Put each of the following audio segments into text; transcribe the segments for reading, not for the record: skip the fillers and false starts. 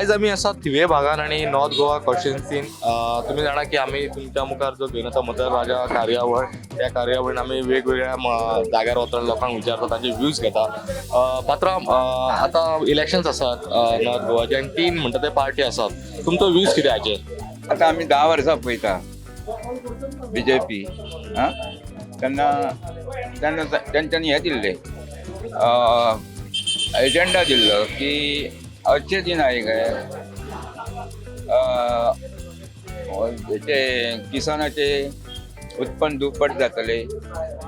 आयज आमी आसा थिवे भागान आणि नॉर्थ गोवा कॉन्स्टिट्युएन्सीन तुम्ही जाणा की आम्ही तुमच्या मुखार जो घेवन येता मतदार कार्यावळ त्या कार्यावळीन आमी वेगवेगळ्या जाग्यार वचून लोकांक विचारता तांचे व्ह्यूज घेता पात्रांव आतां इलेक्शन्स आसात नॉर्थ गोवाचे आनी 3 म्हणटा ते पार्टी आसात तुमचो व्ह्यूज कितें हाचेर आता आम्ही 10 वर्सां पळयता BJP तेन्ना तेंच्यांनी हें दिल्लें एजेंडा दिल्लो की अच्छे दिन आएगा ते किसानाचे उत्पन्न दुप्पट जातले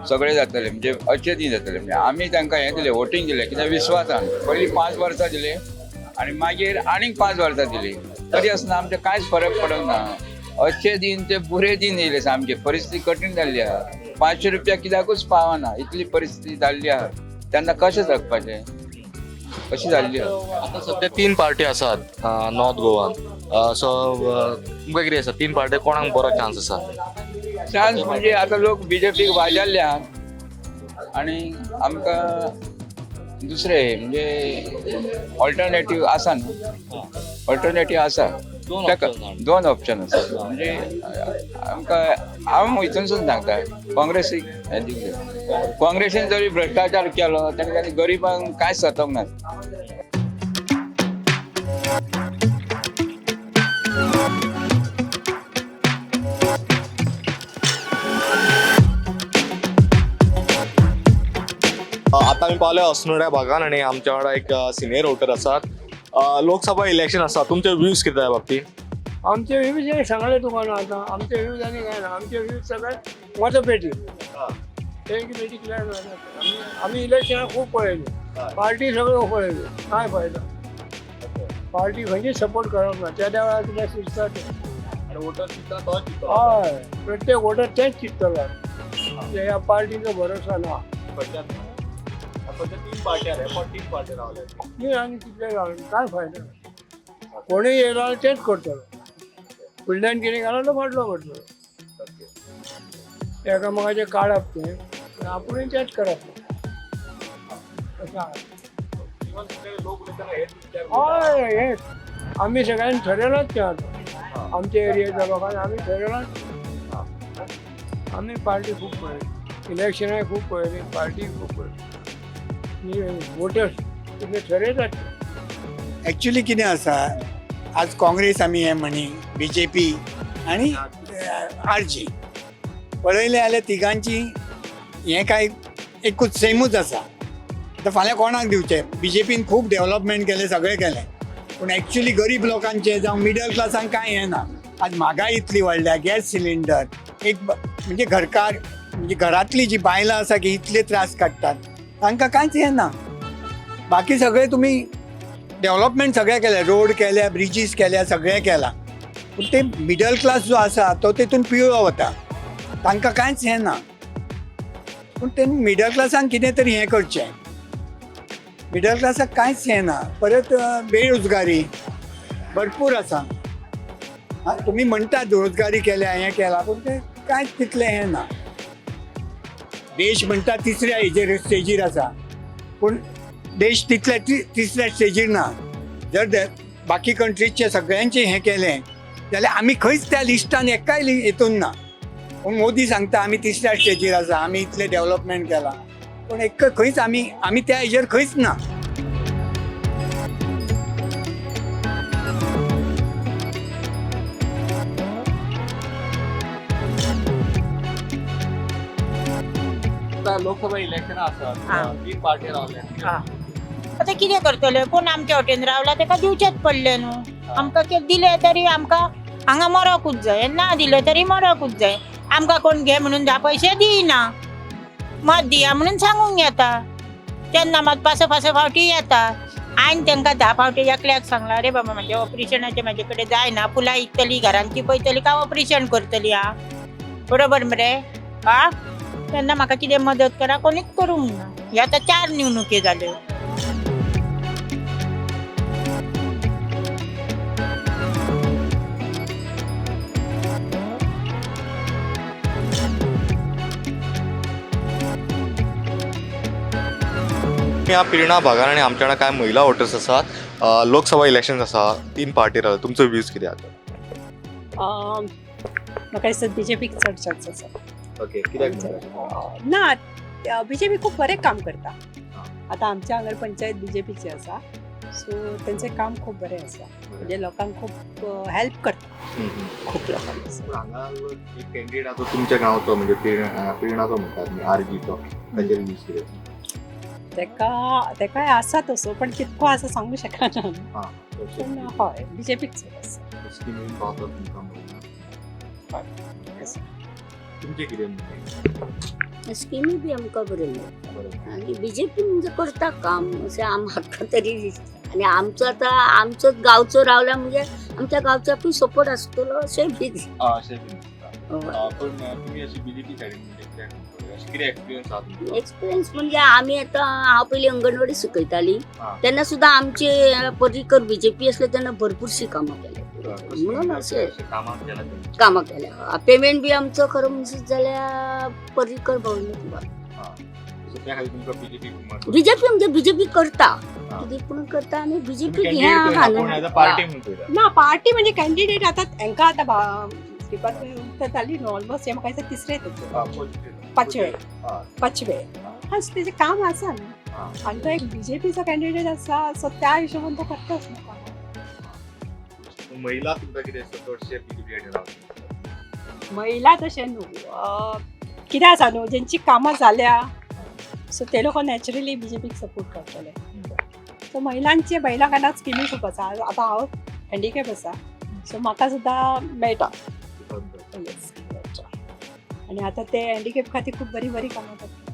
सगळे जातले म्हणजे अच्छे दिन जातले म्हणजे आमी तांकां हें दिलें वोटींग दिलें कित्याक विश्वासान पयलीं 5 वर्सां दिले आनी मागीर आनीक 5 वर्सां दिली तरी आसतना आमचे कांयच फरक पडोंक ना अच्छे दिन ते बुरे दिन येयले सामके परिस्थिती कठीण जाल्ली आहा 500 रुपया कित्याकूच पावना इतली परिस्थिती जाल्ली आहा तेन्ना कशें जगपाचें कशी जाल्ली आहा आता सध्या 3 पार्टी आसात नॉर्थ गोवान सो तुमकां कितें आसा 3 पार्टी कोणाक बरो चान्स आसा चान्स म्हणजे आता लोक BJPक वाजाल्ले आहात आणि आमकां दुसरे म्हणजे ऑल्टरनेटीव आसा न्हू ऑल्टरनेटीव आसा दोन ऑप्शन आसा म्हणजे आमकां हांव हितूनसून सांगता काँग्रेसीक काँग्रेसीन जरी भ्रश्टाचार केलो तेन्ना गरिबांक कांयच जावंक ना आता आमी पावले अस्नोड्या भागान आणि आमच्या वांगडा एक सिनियर वोटर आसात लोकसभा इलेक्शन आसा तुमचे व्ह्यूज कितें त्या बाबतींत आमचे व्ह्यूज हे सांगले तुम्हाला आता आमचे व्ह्यूज आणि काय ना आमचे व्ह्यूज सगळ्यात मतपेटी पेटी क्लियर आम्ही इलेक्शनाक खूप पळयले पार्टी सगळं पळयले काय फायदा पार्टी खंयची सपोर्ट करप ना त्या वेळार कितें चिंतता हय प्रत्येक वोटर तेच चिंततलो ह्या पार्टीचो भरोसा ना आनी कितले काय फायदा कोणीय येयलो तेच करतलो फुडल्यान कितें घालो फाटलो करतलो एकामेकाचें काडप तें आपुणूय तेच करप हय हेच आमी सगळ्यांनी ठरयलाच तें आतां आमच्या एरियेच्या लोकांनी आमी ठरयलाच आमी पार्टी खूब पळयली इलेक्शनाय खूब पळयली पार्टी खूब पळयली वोटर्स कितें ठरयतात एक्चुली कितें आसा आज काँग्रेस आमी हें म्हणी BJP आनी RJ पळयलें जाल्यार तिगांची हें काय एकूच सेमूच आसा आतां फाल्यां कोणाक दिवचें BJPन खूब डेव्हलपमेंट केलें सगळें केलें पूण एक्चुली गरीब लोकांचें जावं मिडल क्लासांक कांय हें ना आज म्हागाय इतली वाडल्या गॅस सिलिंडर एक म्हणजे घरकार म्हणजे घरांतलीं जीं बायलां आसा की इतले त्रास काडटात तांकां कांयच हें ना बाकी सगळें तुमी डेव्हलपमेंट सगळें केलें रोड केल्या ब्रिजीस केल्या सगळें केलां पूण ते मिडल क्लास जो आसा तो तेतून पिवळो वता तांकां कांयच हें ना पूण ते मिडल क्लासांक कितें तरी हें करचें मिडल क्लासाक कांयच हें ना परत बेरोजगारी भरपूर आसा तुमी म्हणटात रोजगारी केल्या हें केलां पूण तें कांयच तितलें हें ना देश म्हणटा तिसऱ्या हेजेर स्टेजीर आसा पूण देश तितल्या तिसऱ्या स्टेजीर ना जर बाकी कंट्रीजचे सगळ्यांचें हें केलें जाल्यार आमी खंयच त्या लिस्टान एकाय हितून ना पूण मोदी सांगता आमी तिसऱ्या स्टेजीर आसा आमी इतलें डेव्हलपमेंट केलां पूण एक खंयच आमी त्या हेजेर खंयच ना लोकसभा इलेक्शन आसात 3 पार्टी रावल्या आता कितें करतले कोण आमच्या वटेन रावला तेका दिवचेच पडले न्हू आमकां दिले तरी आमकां हांगा मरोकूच जाय ना दिले तरी मरोकूच जाय आमकां कोण घे म्हणून 10 पयशे दिना मत दिया म्हणून सांगूंक येता तेन्ना मात पास फावटी येता हांवें तांकां 10 फावटी एकल्याक सांगला रे बाबा म्हाज्या ऑपरेशनाचें म्हाजे कडेन जायना फुलां इकतली घरांची पळयतली काय ऑपरेशन करतली बरोबर मरे तेन्ना म्हाका कितें मदत करा कोणीच करूंक ना हे आतां 4 निवडणुके जाल्यो ह्या पिरणा भागान आणि आमच्या काय महिला वोटर्स आसात लोकसभा इलेक्शन आसा 3 पार्टी रावला तुमचो व्ह्यूज कितें आसा म्हाका दिसता बीजेपीक चड चान्स आसा ओके ना बीजेपी खूप बरें काम करता आता आमच्या हांगा पंचायत बीजेपीची आसा सो तेंचें काम खूप बरें आसा म्हणजे लोकांक खूप हेल्प करता खूप लोकांक हांगा एक कॅन्डिडेट आसा तुमच्या गांवचो म्हणजे पिर्णाचो म्हणटात न्ही आरजीचो ताचेर व्ह्यूज कितें तेकाय आसा तसो पण कितको आसा सांगू शकना पण हय बीजेपीक चड आसा तुमचे कितें स्किमी बी आमकां बऱ्यो मेळटा आनी बीजेपी म्हणजे करता काम अशें म्हाका तरी दिसता आनी आमचो आतां आमचो गांवचो रावला म्हणजे आमच्या गांवच्याकूय सपोर्ट आसतलो अशें बी पण तुम्ही अशी बीजेपी सायडीन कितें एक्सपिरियन्स आहा तुमचो एक्सपिरियन्स म्हणजे आमी आतां हांव पयलीं अंगणवाडी शिकयताली हा. तेन्ना सुद्दां आमचे पर्रीकर बीजेपी आसले तेन्ना भरपूरशीं कामां केल्या म्हणून अशें कामां केला तुम्ही कामां केल्या पेमेंट बी आमचो खरो म्हणजे जाल्यार पर्रीकर भवन त्या खाली तुमका बीजेपी बीजेपी म्हणजे बीजेपी करता कितें पूण करता आनी बीजेपी हें आहा न्हू पार्टी म्हणून पळयता ना पार्टी म्हणजे कॅन्डिडेट आता हांकां आतां डिपार्टमेंट जाली न्हू ऑलमोस्ट हें म्हाका दिसता तिसरें पाचवे हस तेजें काम आसा न्हू आनी तो एक बीजेपीचो कॅन्डिडेट आसा सो त्या हिशोबान तो करताच न्हू काम महिला तुमकां कितें चडशे बीजेपी सायडीन रावतात महिला तशें न्हू कितें आसा न्हू जेंची कामां जाल्या सो ते लोक नॅचरली बीजेपीक सपोर्ट करतले सो महिलां खातीर स्किमी खूब आसा आतां हांव हँडिकॅप आसा सो म्हाका सुद्दां मेळटा येस मेळटा आनी आतां ते हँडिकॅप खातीर खूब बरी कामां करता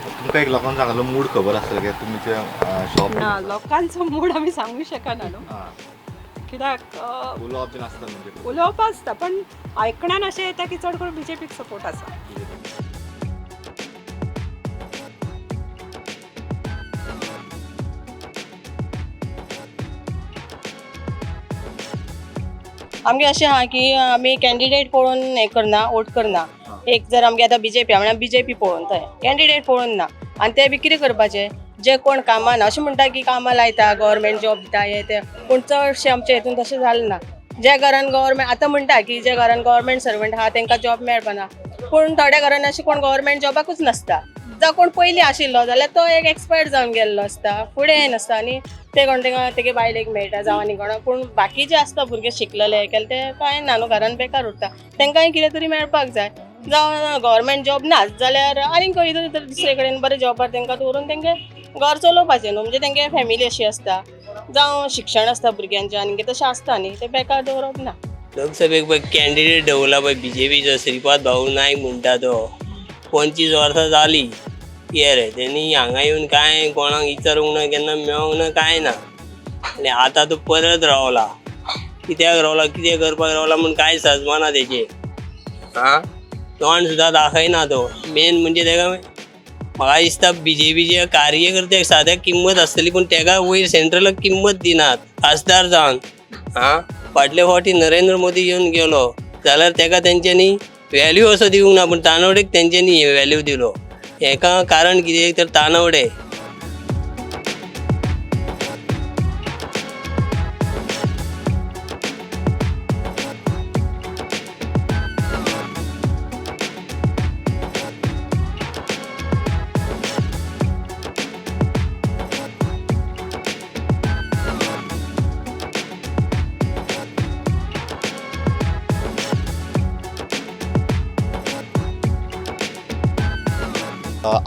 तुमकां एक लोकांक सांगलो मूड खबर आसतलो की तुमचे शॉप ना लोकांचो मूड आमी सांगूं शकना न्हू कित्याक उलोवप बीन आसता म्हणजे उलोवप आसता पण आयकण्यान अशें येता की चड करून बीजेपीक सपोर्ट आसा आमगे अशें आहा की आमी कॅन्डिडेट पळोवन हें करना वोट करना एक जर आमगे आतां बीजेपी म्हळ्यार बीजेपी पळोवन थंय कॅन्डिडेट पळोवन ना आनी ते बी कितें करपाचें जे कोण कामां ना अशें म्हणटा की कामां लायता गव्हर्मेंट जॉब दिता हे ते पूण चडशे आमचे हितून तशें जालें ना ज्या घरान गव्हर्मेंट आतां म्हणटा की जे घरान गव्हर्मेंट सर्वंट आहा तांकां जॉब मेळपाना पूण थोड्या घरान अशें कोण गव्हर्मेंट जॉबाकूच नासता जो कोण पयलीं आशिल्लो जाल्यार तो एक एक्सपायर्ड जावन गेल्लो आसता फुडें नासता आनी ते कोण तेगे बायलेक मेळटा जावं आनी कोणाक पूण बाकी जे आसता भुरगे शिकलेले हे केले ते कांय ना न्हू घरान बेकार उरता तांकांय कितें तरी मेळपाक जाय जावं गव्हर्मेंट जॉब नाच जाल्यार आनी खंय तरी दुसरे कडेन बरे जॉबार तांकां दवरून तेंगे घर चलोवपाचें न्हू म्हणजे तेंगे फॅमिली अशी आसता जावं शिक्षण आसता भुरग्यांचें आनी तशें आसता न्ही ते बेकार दवरप ना लोकसभेक पळय कॅन्डिडेट दवरला पळय बीजेपीचो श्रीपाद भाऊ नायक म्हणटा तो 25 वर्सां जाली रे तेणी हांगा येवन कांय कोणाक विचारूंक ना केन्ना मेळोंक ना कांय ना आनी आतां तो परत रावला कित्याक रावला कितें करपाक रावला म्हूण कांय सजमाना तेजें तोंड सुद्दां दाखयना तो मेन म्हणजे तेका म्हाका दिसता बीजेपीचे कार्यकर्त्याक साद्याक किंमत आसतली पूण तेका वयर सेंट्रलाक किंमत दिनात खासदार जावन फाटले फावटी नरेंद्र मोदी येवन गेलो जाल्यार तेका तेंच्यांनी व्हॅल्यू असो दिवंक ना पूण तानवडेक तेंच्यांनी व्हॅल्यू दिलो हेका कारण कितें तर तानवडे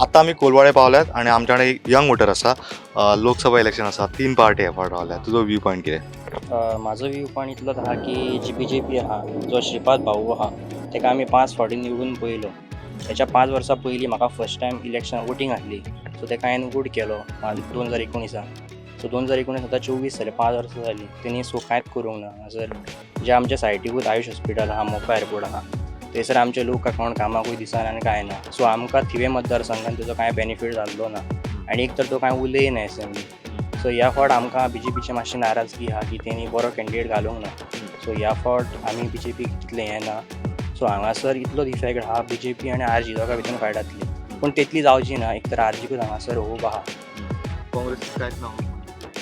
आता आम्ही कोलवाडे पावल्यात आणि आमच्याकडे एक यंग वोटर आसा लोकसभा इलेक्शन आसा 3 पार्टी एफर्ट रावल्या तुजो व्यू पॉयंट कितें म्हाजो व्यू पॉयंट इतलोच आहा की जी BJP आहा जो श्रीपाद भाऊ आहा तेका आमी 5 फावटी निवडून पयलो तेच्या 5 वर्सां पयलीं म्हाका फर्स्ट टायम इलेक्शन वोटींग आसली सो तेका हांवें वोट केलो 2019 सो 2019 आतां 24 जाले 5 वर्सां जालीं तेणी सो कांयच करूंक ना हांगासर जे आमच्या सायटीकूच आयुश हॉस्पिटल आहा मोपा एअरपोर्ट आहा थंयसर आमचे लोक कोण कामाकूय दिसान आनी कांय ना सो आमकां थिवे मतदारसंघान तेजो कांय बेनिफीट जाल्लो ना आनी एक तर तो कांय उलयना एसेंब्ली सो ह्या फावट आमकां BJPची मातशी नाराजगी आहा की तेणी बरो कॅन्डिडेट घालूंक ना सो ह्या फावट आमी BJP तितलें हें ना सो हांगासर इतलोच इफेक्ट आहा BJP आनी RG दोगां भितर फायट जातली पूण तितली जावची ना एक तर RGकूच हांगासर होप आहा काँग्रेस कांयच ना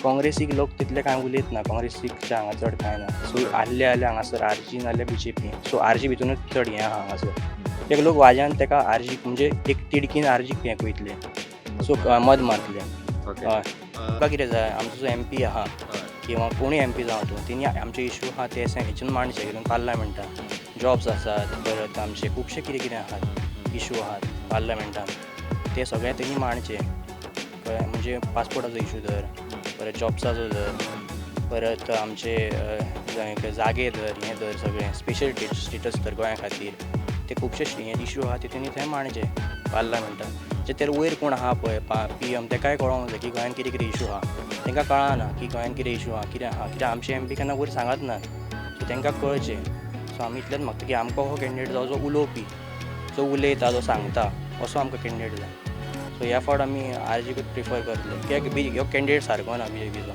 काँग्रेसीक लोक तितले कांय उलयत ना, काँग्रेसीकचे हांगा चड कांय ना. सो आसले हांगासर आरजी नाल्यार BJP. सो आरजी भितूनच चड हें आहा हांगासर. एक लोक वाज्यान तेका आरजी म्हणजे एक तिडकीन आरजीक हें पयतले. सो मत मारतले. हय. तुका कितें जाय, आमचो जो MP आहा किंवा कोणूय MP जावं तूं, तेणी आमचे इशू आहा ते हेतून मांडचे कित्याक पार्लमेंटान जॉब्स आसात, परत आमचे खुबशे कितें कितें आहात इशू आहात पार्लमेंटान, ते सगळे तेणी मांडचे. कळ्ळें? म्हणजे पासपोर्टाचो इशू धर, परत जॉब्साचो धर, परत आमचे जागे धर, हें धर, सगळें स्पेशल स्टेटस धर गोंया खातीर, ते खुबशे हे इशू आहा ते तेणी थंय मांडचे पार्लमेंटान. जे तर वयर कोण आहा पळय PM तेकाय कळोंक जाय की गोंयान कितें कितें इशू आहा. तांकां कळना की गोंयान कितें इशू आहा, कितें आहा, कित्याक आमचे MP केन्ना वयर सांगत ना. सो तांकां कळचें. सो आमी इतलेंच मागता की आमकां हो कॅन्डिडेट जावं जो उलोवपी, जो उलयता, जो सांगता, असो आमकां कॅन्डिडेट जाय. सो ह्या फावट आमी RGकूच प्रिफर करतले कित्याक हो कॅन्डिडेट सारको ना BJPचो.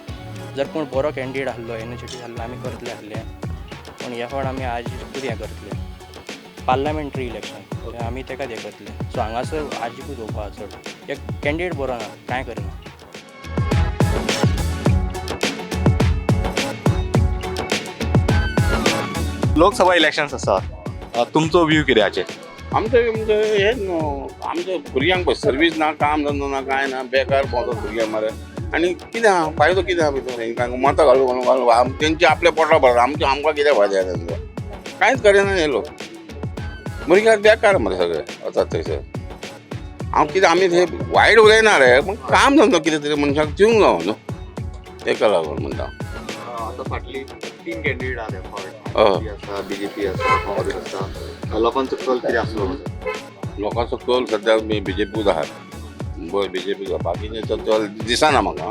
जर कोण बरो कॅन्डिडेट आसलो, एनर्जेटीक आसलो, आमी करतले आसले. पूण ह्या फावट आमी RGकूच हें करतले. पार्लमेंटरी इलेक्शन आमी तेकाच हें करतले. सो हांगासर RGकूच येवपा चड. एक कॅन्डिडेट बरो ना, कांय करना. लोकसभा इलेक्शन्स आसा, तुमचो व्यू कितें हाचेर? आमचे म्हणजे हेच न्हू, आमच्या भुरग्यांक पळय सर्वीस ना, काम धंदो ना, कांय ना, बेकार भोंवतात भुरगे मरे. आनी कितें आहा, फायदो कितें आहा भितर हेंकां मतां घालून तेंची आपले पोटां भरता, आमकां कितें फायदो आहा तेंचो? कांयच करिना हे लोक. भुरग्याक बेकार मरे सगळे वतात थंयसर. हांव कितें आमी थंय वायट उलयना रे, पूण काम धंदो कितें तरी मनशाक दिवंक जावो न्हू, तेका लागून म्हणटा. आता फाटली 3 कॅन्डिडेट आहा आसा, BJP आसा, काँग्रेस आसा. लोकांचो कल कितें आसलो? लोकांचो कल सद्या BJPूच आहा. बरं BJP बाकीचे चल दिसना म्हाका.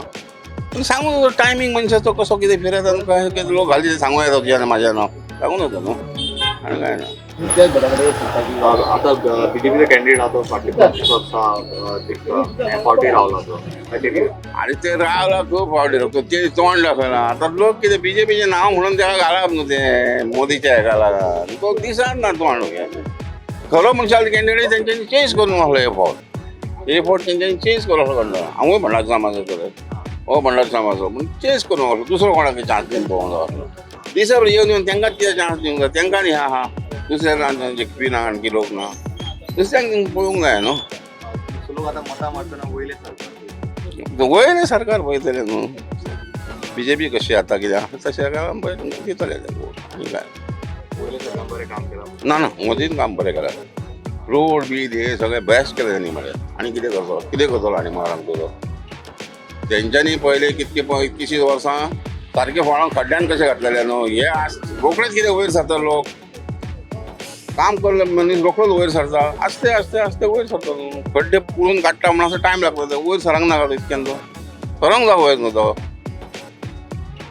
पूण सांगू टायमींग मनशाचो कसो कितें फिरत आनी काय कितें लोक घालचे ते सांगूं येता तुज्यान म्हाज्या नांव सांगून येता न्हू, आनी काय ना. आता BJPचो कॅन्डिडेट आहा तो फाटली 25 वर्सां फावटी रावला तो. आनी ते रावला खूब फावटी ते तोंड दाखयना. आतां लोक कितें BJPचें नांव म्हणून तेका घालप न्हू ते मोदीच्या हेका लागून. तो दिसना ना तोंड. खरो मनशाचो कॅन्डिडेट तेंच्यांनी चेंज करून आसलो हे फावट तेंच्यांनी चेंज करून आसलो. हांवूय भंडार समाजाचो हो भंडार समाजाचो पूण चेंज करून आसलो. दुसरो कोणाक चान्स दिवन पळोवंक जाय आसलो. दिसप येवन तेंकांच कितें चान्स दिवंक जाय. तेंकां न्ही आहा दुसऱ्या जिखपी ना, आणखी लोक ना, दुसऱ्यांक पळोवंक जाय न्हू. लोक आता मतां मारतना वयले सरकार वयले सरकार पळयतले न्हू. BJP कशी आतां कितें आहा तशें दितले आनी काय. वयले सरकार बरें काम केलां. ना मोदीन काम बरें केलां. रोड बी हे सगळें बेस्ट केलें तेणी म्हळ्यार. आनी कितें करतलो आनी मार आमचो. तेंच्यांनी पयले कितकीशीं वर्सां सारकें फळां खड्ड्यान कशें घातलेलें न्हू. हे रोखडेच कितें वयर सरता लोक. काम करले मनीस रोखडोच वयर सरता. आस्ते आस्ते आस्ते वयर सरता न्हू. खड्डे पुळून काडटा म्हणून असो टायम लागता. ते वयर सरांक नाका तो इतक्यान तो सरोंक जाय वयर न्हू तो.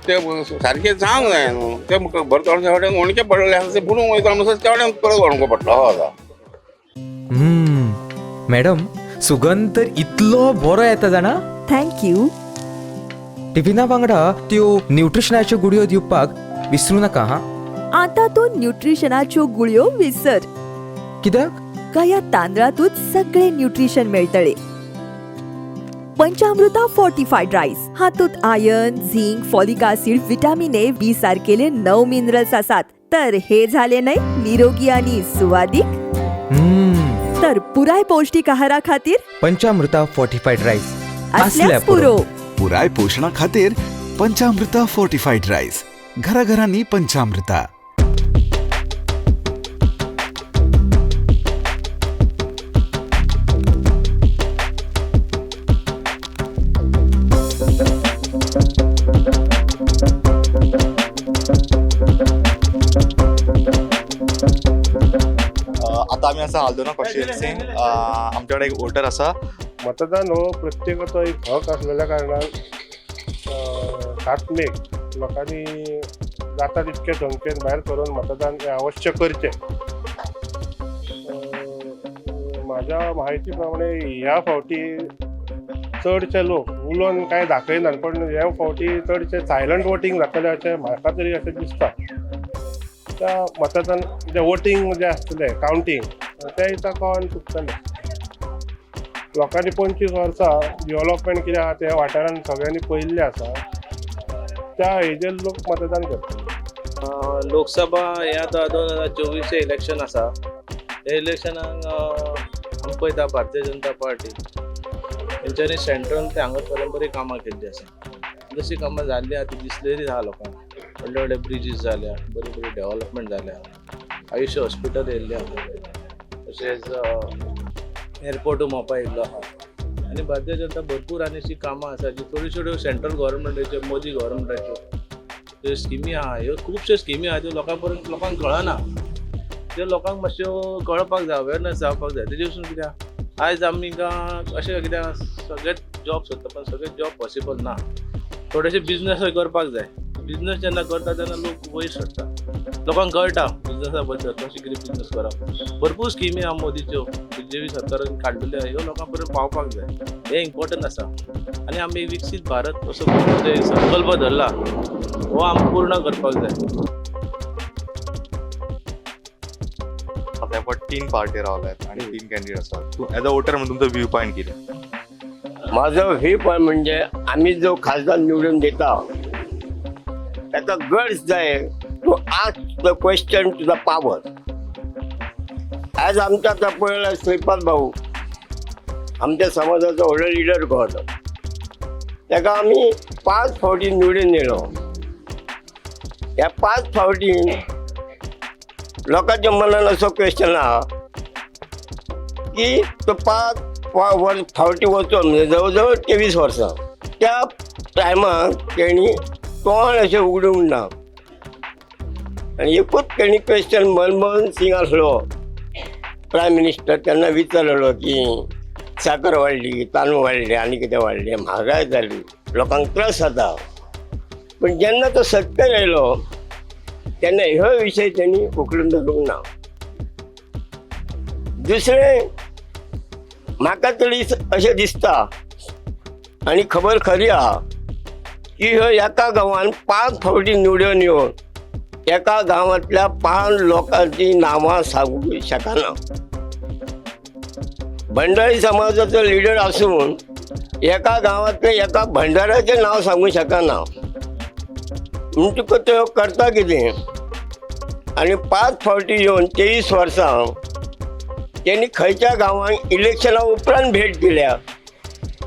ते सारकें जावंक जाय न्हू. ते भरतळच्या वाटेन होणके पडले आसा ते बुडूंक वयता म्हणून त्या वाटेन परत व्हरको पडटा. हो आतां मॅडम सुगंध तर इतलो बरो येता जाणा. थँक्यू. टिफिना वांगडा त्यो न्यूट्रिशनाच्यो गुडयो दिवपाक विसरू नाका हा. आता तो न्यूट्रिशनाच्यो गुळयो विसर. कित्याक? का या तांदळातूच सगळे न्यूट्रिशन मेळटले. पंचामृता फोर्टिफाईड राईस हातूंत iron, zinc, folic acid, vitamin A, B सारकेले 9 minerals आसात. तर हे झाले नाही निरोगी आणि सुवादिक. तर पुराय पौष्टिक आहारा खातीर पंचामृता फोर्टिफाईड राईस असल्यास पुरो. पुराय पोषणा खातीर पंचामृता फोर्टिफाईड राईस. घराघरांनी पंचामृता. आता आम्ही असा हालदोना कॉन्स्टिट्युएन्सीन आमच्याकडे एक वोटर असा. मतदान हो प्रत्येकाचो एक हक असलेल्या कारणान 7 मेक लोकांनी जाता तितके संख्येन भायर करून मतदान हे अवश्य करचे. म्हाज्या म्हायती प्रमाणे ह्या फावटी चडशे लोक उलोवन कांय दाखयनात पण ह्या फावटी चडशे सायलंट वोटींग जातलें अशें म्हाका तरी अशें दिसता. त्या मतदान जे वोटींग जे आसतलें कावंटींग तें दिसा कळोन चुकतलें. लोकांनी 25 वर्सां डेव्हलपमेंट कितें आहा ते वाठारांत सगळ्यांनी पळयल्लें आसा. त्या हेजेर लोक मतदान करतले. लोकसभा हे आतां 2024 इलेक्शन आसा. हे इलेक्शनाक आमी पळयता भारतीय जनता पार्टी तेंच्यांनी सेंट्रल ते हांगा पर्यंत बरी कामां केल्लीं आसा. जशी कामां जाल्ली आहा ती दिसलेली आहा लोकांक. व्हडले व्हडले ब्रिजीस जाल्या, बरी बरी डेव्हलपमेंट जाल्या, आयुश्य हॉस्पिटल येयल्लें आहा, तशेंच एअरपोर्टू मोपा येयल्लो आहा. आनी भारतीय जनता भरपूर आनी अशी कामां आसा जी थोड्यो सेंट्रल गव्हर्मेंटाच्यो, मोदी गव्हर्मेंटाच्यो ज्यो स्किमी आहा, ह्यो खुबश्यो स्किमी आहा त्यो लोकांक कळना. त्यो लोकांक मातश्यो कळपाक जाय, अवेरनस जावपाक जाय. तेजे वचून कित्याक आयज आमकां अशें कित्याक सगळे जॉब सोदता पण सगळे जॉब पॉसिबल ना. थोडेशे बिजनस करपाक जाय. बिजनस जेन्ना करता तेन्ना लोक वयर सरता, लोकांक कळटा बिजनसा बद्दल कशें कितें बिजनस करप. भरपूर स्किमी आहा मोदीच्यो, BJP सरकारान काडलेल्यो आहा, ह्यो लोकां पर्यंत पावपाक जाय. हे इम्पॉर्टंट आसा. आनी आमी विकसीत भारत असो जे संकल्प धरला हो आमकां पूर्ण करपाक जाय. आता आपण 3 पार्टी रावल्यात आणि 3 कॅन्डिडेट असतात. तू ॲज अ वोटर म्हणून तुमचं व्ह्यू पॉईंट कितें? माझं हे पण म्हणजे आम्ही जो खासदार निवडून देता त्याचा गट्स जाय to ask the question to the power. आज आमचा आता पळयला श्रीपाद भाऊ आमच्या समाजाचा व्हडलो लिडर कळतो. ताका आम्ही 5 फावटी निवडून दिलो. ह्या 5 फावटी लोकांच्या मनात असो क्वेश्चन आहा की तो 5 फावटी वचून म्हणजे जवळ 23 वर्सां त्या टायमाक तेणी तोंड अशें उगडूंक ना. आनी एकूच तेणी क्वेश्चन मनमोहन सिंग आसलो प्रायम मिनिस्टर तेन्ना विचारलेलो की साकर वाडली, तांदूळ वाडले, आनी कितें वाडलें, म्हारगाय जाली, लोकांक त्रास जाता. पूण जेन्ना तो सत्तेर आयलो तेन्ना ह्यो विशय तेणी उखलून धरूंक ना. दुसरें म्हाका तरी अशें दिसता आनी खबर खरी आहा की ह्यो एका गांवान 5 फावटी निवडून येवन एका गांवांतल्या 5 लोकांची नांवां सांगूंक शकना. भंडारी समाजाचो लिडर आसून एका गांवांतल्या एका भंडाऱ्याचें नांव सांगूंक शकना. म्हणटकूच तो करता कितें? आनी 5 फावटी येवन 23 वर्सां त्यांनी खंयच्या गांवांक इलेक्शना उपरांत भेट दिल्या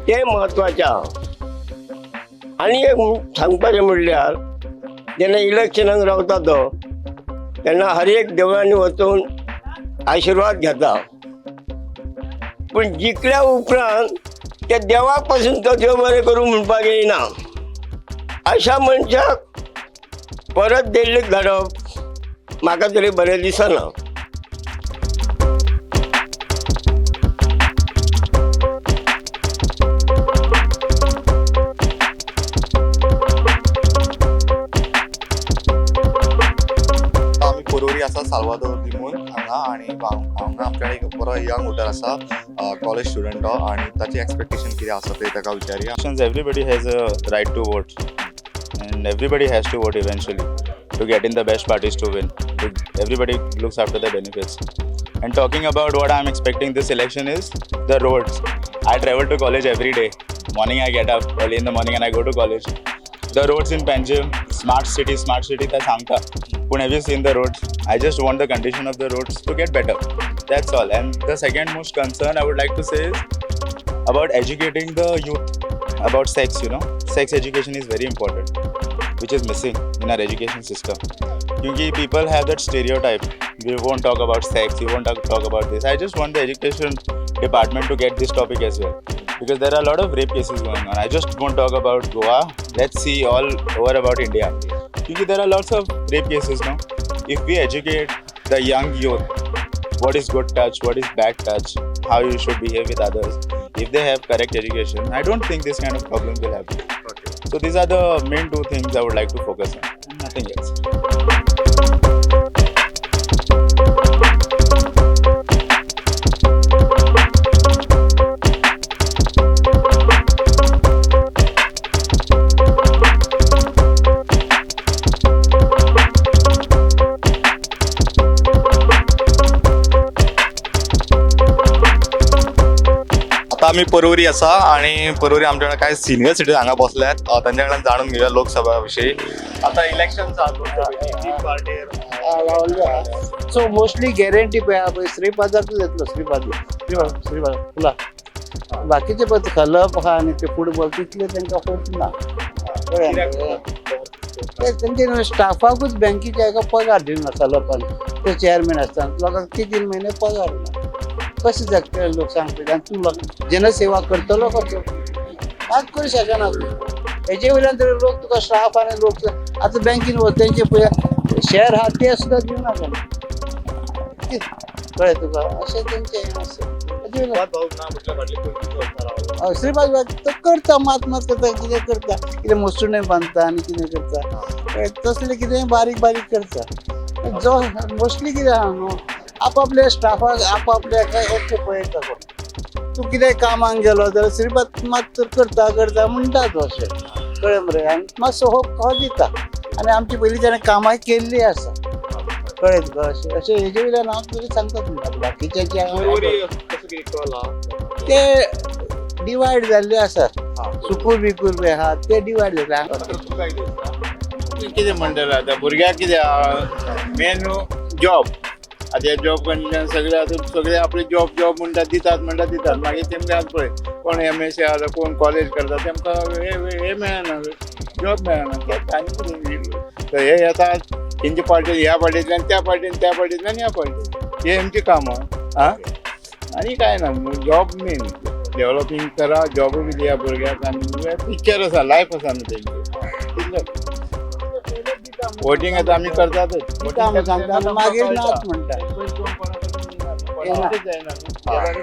ते म्हत्वाचें आहा. आनी एक सांगपाचें म्हणल्यार जेन्ना इलेक्शनाक रावता तो तेन्ना हर एक देवळांनी वचून आशिर्वाद घेता. पूण जिखल्या उपरांत त्या देवाक पासून तो देव बरें करूं म्हणपाक येयना. अशा मनशाक परत दिल्लीक धाडप म्हाका तरी बरें दिसना. साल्वादोर लिमोन हांगा आनी हांगा आमच्या एक बरो यंग वोटर आसा, कॉलेज स्टुडंट हो, आनी ताची एक्सपेक्टेशन कितें आसा ते ताका विचारया. Everybody has a right to vote and everybody has to vote eventually to get in the best parties to win. Everybody looks after the benefits. And talking about what I'm expecting this election is the roads. I travel to college every day. Morning I get up early in the morning and I go to college. The roads in Panjim, smart city ta sangta. But have you seen the roads? I just want the condition of the roads to get better. That's all. And the second most concern I would like to say is about educating the youth about sex, Sex education is very important, which is missing in our education system. Because people have that stereotype. We won't talk about sex, we won't talk about this. I just want the education department to get this topic as well. Because there are a lot of rape cases going on. I just won't talk about Goa. Let's see all over about India. Because there are lots of rape cases now. If we educate the young youth, what is good touch, what is bad touch, how you should behave with others, if they have correct education, I don't think this kind of problem will happen. Okay. So these are the main 2 things I would like to focus on, nothing else. आता आम्ही परवरी असा आणि परवरी आमच्याकडे काय senior citizen हांगा बसल्यात त्यांच्याकडे जाणून घेऊया लोकसभा विषयी. आता इलेक्शन चालू सो मोस्टली गॅरंटी पळय श्रीपादाकूच येतलो श्रीपाद फुला बाकीचे पळय खलप आहा आनी ते फुटबॉल तितले तांकां होप ना तेंचे स्टाफाकूच बँकेचे हाका पगार दिना खलपान ते चेअरमॅन आसता लोकांक 3 महिने पगार ना कशें जगतले लोक सांगतले आनी तूं जनसेवा करतलो कसो कांयच करूं शकना तूं हेजे वयल्यान तरी लोक तुका स्टाफ आनी लोक आतां बँकेन तेंचे पळय शेअर आहा ते सुद्दां दिवना कळ्ळें तुका अशें तेंचें हें आसा श्रीपाद तो करता मात करता कितें करता कितें मसुणें बांदता आनी कितें करता तसलें कितें बारीक बारीक करता जो मोस्टली कितें आहा न्हू आपापल्या स्टाफाक आपापल्या हें पळयता कोण तूं कितें कामाक गेलो जाल्यार श्रीपाद मात करता म्हणटा तो अशें कळ्ळें मरे आनी मातसो होप दिता आनी आमची पयलीं ताणें कामां केल्लीं आसा कळ्ळें तुका अशें हेजे वयल्यान हांव तुका सांगता तुमकां बाकीच्यांचे ते डिवायड जाल्ले आसात सुकूर बिकूर बी आहा ते डिवायड जाल्ले कितें म्हणटलें आतां भुरग्याक कितें मेन जॉब आतां जॉब कंडिशन सगळे आपले जॉब म्हणटात दितात मागीर तेमकां पळय कोण MSc आसा कोण कॉलेज करता तेमकां हे मेळना जॉब मेळना तर हे येतात तेंचे पार्टी ह्या पार्टींतल्यान त्या पार्टींतल्यान ह्या पार्टी हे आमची कामां आं आनी कांय ना जॉब मेन डेव्हलपिंग करा जॉब बी दिया भुरग्याक आनी पिक्चर आसा लायफ आसा न्हू तेंचे वोटींग आतां आमी करतातच मागीर नाच म्हणटा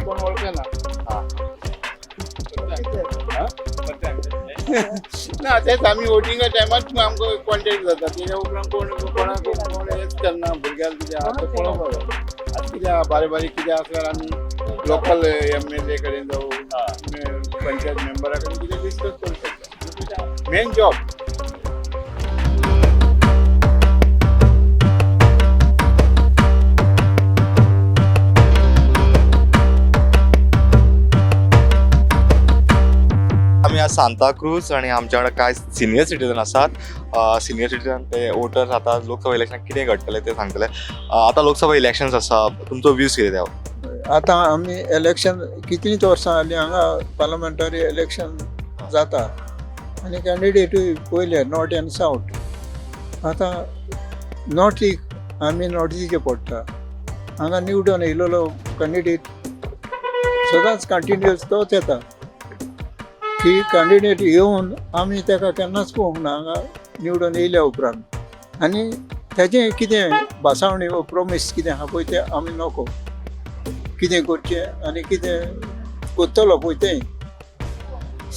कोण वळखना ना तेच आमी वोटिंगा टायमार आमकां कॉन्टेक्ट जाता तेज्या उपरांत कोणाक कोण हेच करना भुरग्याक कितें आतां पळोवपाक जाय आतां कितें बारीक कितें आसल्यार आमी लोकल MLA कडेन जावं पंचायत मेंबरा कडेन कितें डिस्कस करूं शकता मेन जॉब. आम्ही आज सांताक्रूज आणि आमच्याकडे काय सिनियर सिटीजन असतात सिनियर सिटीजन ते वोटर्स आता लोकसभा इलेक्शन कितें घडटले ते सांगतले. आता लोकसभा इलेक्शन्स आसा तुमचो व्यूज कितें त्या आतां आमी इलेक्शन कितलींच वर्सां जालीं हांगा पार्लमेंटरी इलेक्शन जाता आनी कॅन्डिडेटूय पयले नॉर्थ एंड सावथ आतां नॉर्थीक आमी नॉर्थीचे पडटा हांगा निवडून येयलेलो कॅन्डिडेट सदांच कंटिन्युअस तोच येता की कॅन्डिडेट येवन आमी ताका केन्नाच पळोवंक ना हांगा निवडून येयल्या उपरांत आनी तेजें कितें भासावणी वा प्रोमीस कितें आहा पळय तें आमी नोको कितें करचें आनी कितें करतलो पळय तें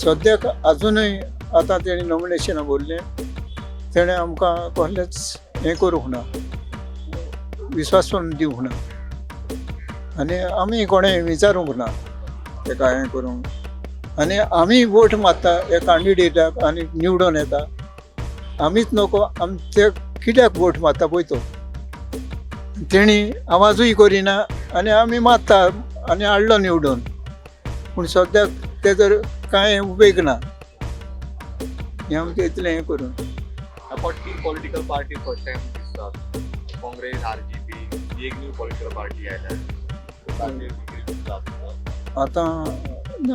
सद्याक आजुनूय आतां तेणी नॉमिनेशनां भरलें तेणें आमकां कसलेंच हें करूंक ना विस्वासून दिवंक ना आनी आमी कोणें विचारूंक ना ताका हें करूंक आनी आमी वोट मारता हे कॅन्डिडेटाक आनी निवडून येता आमीच नको आमचे कित्याक वोट मारता पळय तो तेणी आवाजूय करिना आनी आमी मारता आनी हाडलो निवडून पूण सद्याक तेजर कांय उपेग ना हें आमचें इतलें हें करून पॉलिटिकल पार्टी फर्स्ट टाइम दिसतात काँग्रेस RGP एक न्यू पॉलिटिकल पार्टी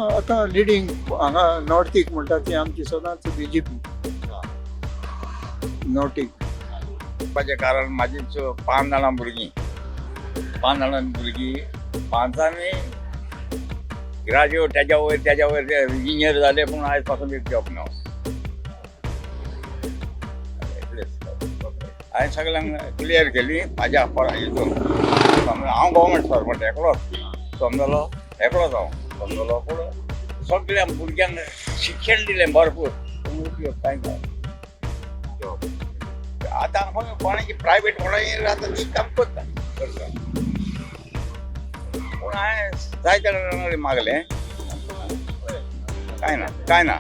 आतां लिडींग हांगा नॉर्थीक म्हणटा ती आमची सदांच BJP नॉर्थीक कारण म्हाजी 5 जाणां भुरगीं 5 ग्रॅज्युएट त्याच्या वयर इंजिनियर जाले पूण आयज पासून एक जॉब ना हांवें सगळ्यांक क्लियर केली म्हाज्या हितून हांव गव्हर्मेंट सर्वंट एकलोच एकलोच हांव समजलो पूण सगळ्या भुरग्यांक शिक्षण दिलें भरपूर उपयोग कांय ना आतां कोणाची प्रायवेट कोणाची आतां ती काम करता पूण हांवें जायत्या जाणांक मागलें कांय ना